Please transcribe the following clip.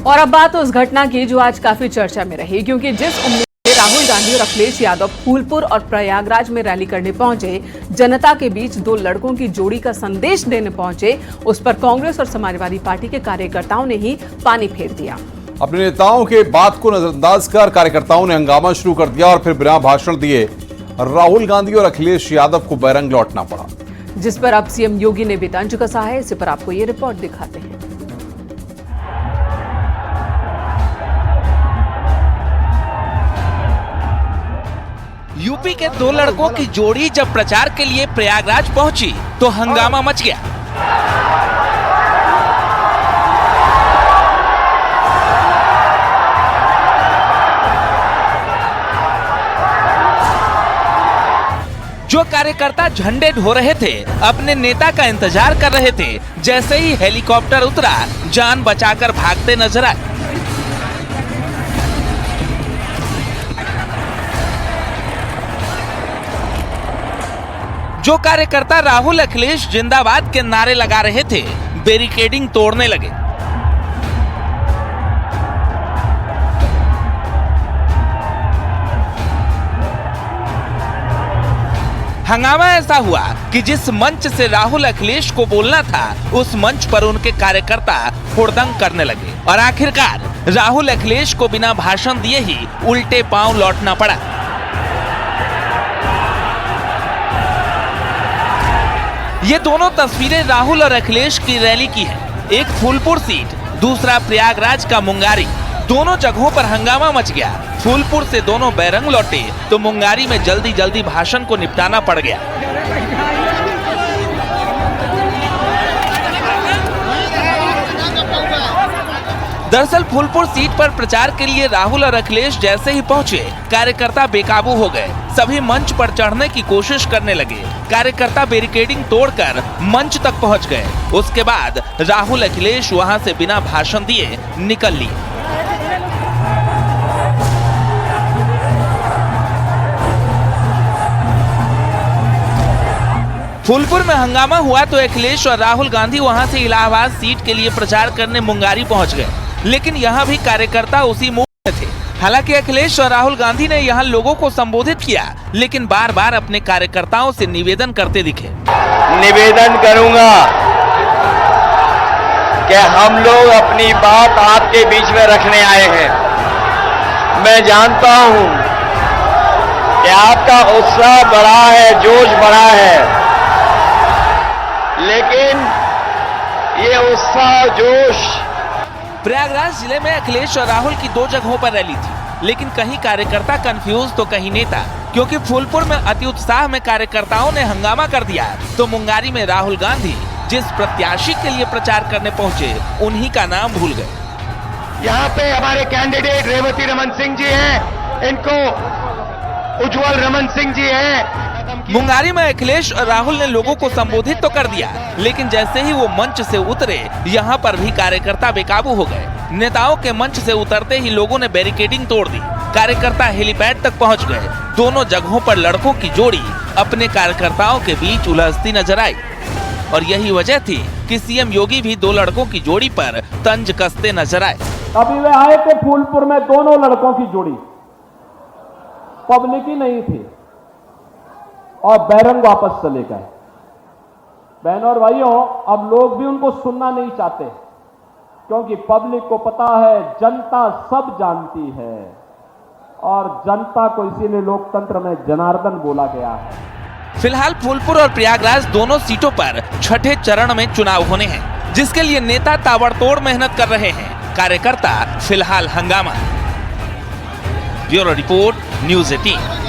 और अब बात उस घटना की जो आज काफी चर्चा में रही, क्योंकि जिस उम्मीद से राहुल गांधी और अखिलेश यादव फूलपुर और प्रयागराज में रैली करने पहुंचे, जनता के बीच दो लड़कों की जोड़ी का संदेश देने पहुंचे, उस पर कांग्रेस और समाजवादी पार्टी के कार्यकर्ताओं ने ही पानी फेर दिया। अपने नेताओं के बात को नजरअंदाज कर कार्यकर्ताओं ने हंगामा शुरू कर दिया और फिर बिना भाषण दिए राहुल गांधी और अखिलेश यादव को बैरंग लौटना पड़ा, जिस पर अब सीएम योगी ने भी तंज कसा है। इसी पर आपको ये रिपोर्ट दिखाते हैं। यूपी के दो लड़कों की जोड़ी जब प्रचार के लिए प्रयागराज पहुंची तो हंगामा मच गया। जो कार्यकर्ता झंडे ढो रहे थे, अपने नेता का इंतजार कर रहे थे, जैसे ही हेलीकॉप्टर उतरा, जान बचाकर भागते नजर आए। जो कार्यकर्ता राहुल अखिलेश जिंदाबाद के नारे लगा रहे थे, बैरिकेडिंग तोड़ने लगे। हंगामा ऐसा हुआ कि जिस मंच से राहुल अखिलेश को बोलना था, उस मंच पर उनके कार्यकर्ता हुड़दंग करने लगे और आखिरकार राहुल अखिलेश को बिना भाषण दिए ही उल्टे पांव लौटना पड़ा। ये दोनों तस्वीरें राहुल और अखिलेश की रैली की हैं। एक फूलपुर सीट, दूसरा प्रयागराज का मुंगारी। दोनों जगहों पर हंगामा मच गया। फूलपुर से दोनों बैरंग लौटे तो मुंगारी में जल्दी जल्दी भाषण को निपटाना पड़ गया। दरअसल फूलपुर सीट पर प्रचार के लिए राहुल और अखिलेश जैसे ही पहुंचे, कार्यकर्ता बेकाबू हो गए। सभी मंच पर चढ़ने की कोशिश करने लगे। कार्यकर्ता बैरिकेडिंग तोड़कर मंच तक पहुंच गए। उसके बाद राहुल अखिलेश वहां से बिना भाषण दिए निकल लिए। फूलपुर में हंगामा हुआ तो अखिलेश और राहुल गांधी वहां से इलाहाबाद सीट के लिए प्रचार करने मुंगारी पहुंच गए, लेकिन यहां भी कार्यकर्ता उसी मूड में थे। हालांकि अखिलेश और राहुल गांधी ने यहां लोगों को संबोधित किया, लेकिन बार बार अपने कार्यकर्ताओं से निवेदन करते दिखे। निवेदन करूंगा कि हम लोग अपनी बात आपके बीच में रखने आए हैं। मैं जानता हूं कि आपका उत्साह बढ़ा है, जोश बढ़ा है, लेकिन ये उत्साह जोश। प्रयागराज जिले में अखिलेश और राहुल की दो जगहों पर रैली थी, लेकिन कहीं कार्यकर्ता कंफ्यूज तो कहीं नेता, क्योंकि फूलपुर में अति उत्साह में कार्यकर्ताओं ने हंगामा कर दिया तो मुंगारी में राहुल गांधी जिस प्रत्याशी के लिए प्रचार करने पहुंचे, उन्हीं का नाम भूल गए। यहाँ पे हमारे कैंडिडेट रेवती रमन सिंह जी हैं, इनको उज्जवल रमन सिंह जी हैं। मुंगारी में अखिलेश और राहुल ने लोगों को संबोधित तो कर दिया, लेकिन जैसे ही वो मंच से उतरे, यहाँ पर भी कार्यकर्ता बेकाबू हो गए। नेताओं के मंच से उतरते ही लोगों ने बैरिकेडिंग तोड़ दी। कार्यकर्ता हेलीपैड तक पहुँच गए। दोनों जगहों पर लड़कों की जोड़ी अपने कार्यकर्ताओं के बीच उलझती नजर आई और यही वजह थी कि सीएम योगी भी दो लड़कों की जोड़ी पर तंज कसते नजर आए। अभी वे आए थे फूलपुर में, दोनों लड़कों की जोड़ी पब्लिक ही नहीं थी और बैरंग वापस चले गए। बहनों और भाइयों, अब लोग भी उनको सुनना नहीं चाहते, क्योंकि पब्लिक को पता है, जनता सब जानती है और जनता को इसीलिए लोकतंत्र में जनार्दन बोला गया है। फिलहाल फूलपुर और प्रयागराज दोनों सीटों पर छठे चरण में चुनाव होने हैं, जिसके लिए नेता ताबड़तोड़ मेहनत कर रहे हैं, कार्यकर्ता फिलहाल हंगामा। Bureau report, news 18।